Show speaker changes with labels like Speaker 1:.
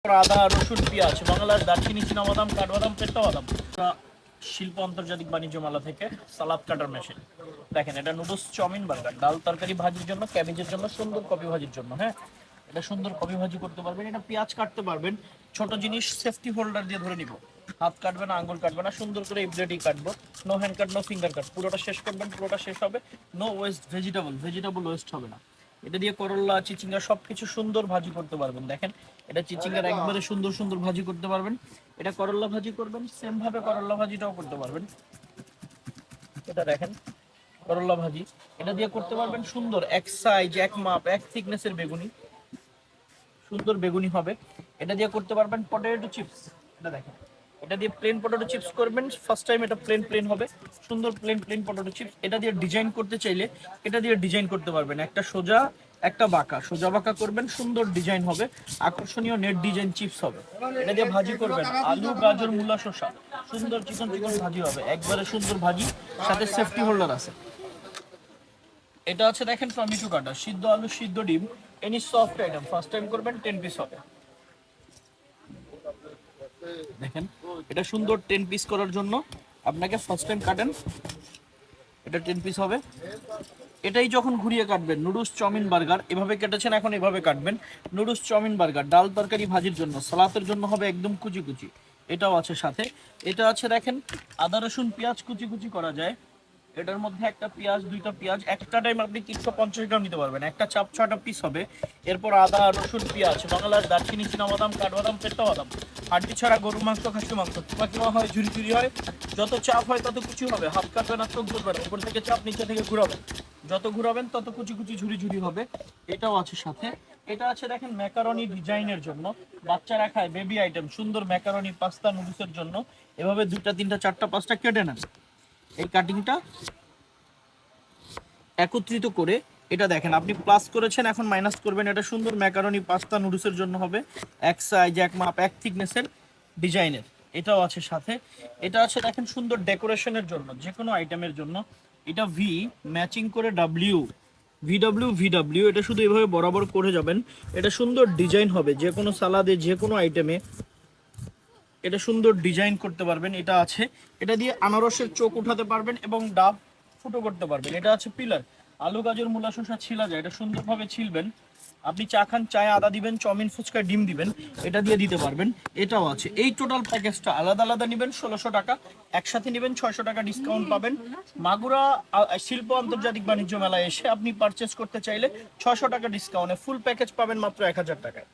Speaker 1: আদা রসুন পেঁয়াজ বাংলার দারচিনি চীনাবাদাম কাঠবাদাম পেট্টা বাদাম শিল্প আন্তর্জাতিক বাণিজ্য মেলা থেকে সালাদ কাটার মেশিন। দেখেন এটা নুডলস চাউমিন বার্গার ডাল তরকারি ভাজির জন্য ক্যাবেজের জন্য সুন্দর কপি ভাজির জন্য। হ্যাঁ, এটা সুন্দর কপি ভাজি করতে পারবেন। এটা পেঁয়াজ কাটতে পারবেন, ছোট জিনিস সেফটি হোল্ডার দিয়ে ধরে নিব, হাত কাটবে না আঙ্গুল কাটবে না, সুন্দর করে এভরিডে কাটবো। নো হ্যান্ড কাট নো ফিঙ্গার কাট, পুরোটা শেষ করবেন, পুরোটা শেষ হবে। নো ওয়েস্ট ভেজিটেবল ওয়েস্ট হবে না। এটা দিয়ে করল্লা চিচিঙ্গা সবকিছু সুন্দর ভাজি করতে পারবেন। দেখেন এটা চিচিঙ্গার একবারে সুন্দর সুন্দর ভাজি করতে পারবেন। এটা করল্লা ভাজি করবেন, সেম ভাবে করল্লা ভাজিটাও করতে পারবেন। এটা দেখেন করল্লা ভাজি, এটা দিয়ে করতে পারবেন সুন্দর এক সাইজ এক মাপ এক থিকনেসের বেগুনি, সুন্দর বেগুনি হবে। এটা দিয়ে করতে পারবেন পটেটো চিপস। এটা দেখেন এটা দিয়ে প্লেন পটেটো চিপস করবেন, ফার্স্ট টাইম এটা প্লেন হবে, সুন্দর প্লেন পটেটো চিপস। এটা দিয়ে ডিজাইন করতে চাইলে এটা দিয়ে ডিজাইন করতে পারবেন, একটা সোজা একটা বাঁকা, সোজা বাঁকা করবেন, সুন্দর ডিজাইন হবে, আকর্ষণীয় নেট ডিজাইন চিপস হবে। এটা দিয়ে ভাজি করবেন আলু গাজর মূলা শসা, সুন্দর চিকন চিকন ভাজি হবে, একবারে সুন্দর ভাজি, সাথে সেফটি হোল্ডার আছে। এটা আছে দেখেন টমেটো কাটা, সিদ্ধ আলু সিদ্ধ ডিম, any soft item, first time করবেন 10 পিস হবে। দেখেন এটা সুন্দর 10 পিস করার জন্য আপনাকে ফার্স্ট টাইম কাটেন, এটা 10 পিস হবে। এটাই যখন ঘুরিয়ে কাটবেন নুডলস চাউমিন বার্গার, এভাবে কেটেছেন এখন এভাবে কাটবেন নুডলস চাউমিন বার্গার ডাল তরকারি ভাজির জন্য, সালাতের জন্য হবে একদম কুচি কুচি। এটাও আছে সাথে। এটা আছে দেখেন আদা রসুন পেঁয়াজ কুচি কুচি করা যায়। এটার মধ্যে একটা পেঁয়াজ দুইটা পেঁয়াজ একটা টাইম আপনি 350 গ্রাম নিতে পারবেন, একটা চাপ 6টা পিস হবে। এরপর আদা রসুন পেঁয়াজ বাংলার দারচিনি চীনাবাদাম কাঠবাদাম পেট্টা বাদাম, হাড্ডি ছাড়া গরু মাংস খাসি মাংস, কিমা হয় ঝুরি ঝুরি হয়, যত চাপ হয় তত কুচি হবে, হাত কাটবে না চোখ ধরবে না, উপর থেকে চাপ নিচে থেকে ঘুরাবেন, যত ঘুরাবেন তত কুচি কুচি ঝুরি ঝুরি হবে। এটাও আছে সাথে। এটা আছে দেখেন ম্যাকারনি ডিজাইনের জন্য, বাচ্চারা খায় বেবি আইটেম, সুন্দর ম্যাকারনি পাস্তা নুডলসের জন্য। এভাবে 2টা 3টা 4টা 5টা কেটে নেন, এই কাটিংটা একত্রিত করে এটা দেখেন আপনি প্লাস করেছেন, এখন মাইনাস করবেন। এটা সুন্দর ম্যাকারনি পাস্তা নুডলসের জন্য হবে, এক সাইজ এক মাপ এক থিকনেসের ডিজাইনের। এটাও আছে সাথে। এটা আছে দেখেন সুন্দর ডেকোরেশনের জন্য, যে কোনো আইটেমের জন্য। এটা ভি ম্যাচিং করে ভিডব্লিউ, এটা শুধু এভাবে বরাবর করে যাবেন, এটা সুন্দর ডিজাইন হবে, যে কোনো সালাদে যে কোনো আইটেমে এটা সুন্দর ডিজাইন করতে পারবেন। এটা আছে, এটা দিয়ে আনারসের চোখ উঠাতে পারবেন এবং ডাব ফুটো করতে পারবেন। এটা আছে পিলার, আলু গাজর মূলা শসা ছিলা যায়, এটা সুন্দরভাবে ছিলবেন। আপনি চা খান চায়ে আদা দিবেন, চাউমিন ফুচকা ডিম দিবেন, এটা দিয়ে দিতে পারবেন। এটাও আছে। এই টোটাল প্যাকেজটা আলাদা আলাদা নেবেন 1600 টাকা, একসাথে নেবেন 600 টাকা ডিসকাউন্ট পাবেন। মাগুরা শিল্প আন্তর্জাতিক বাণিজ্য মেলায় এসে আপনি পারচেস করতে চাইলে 600 টাকা ডিসকাউন্টে ফুল প্যাকেজ পাবেন মাত্র 1000 টাকায়।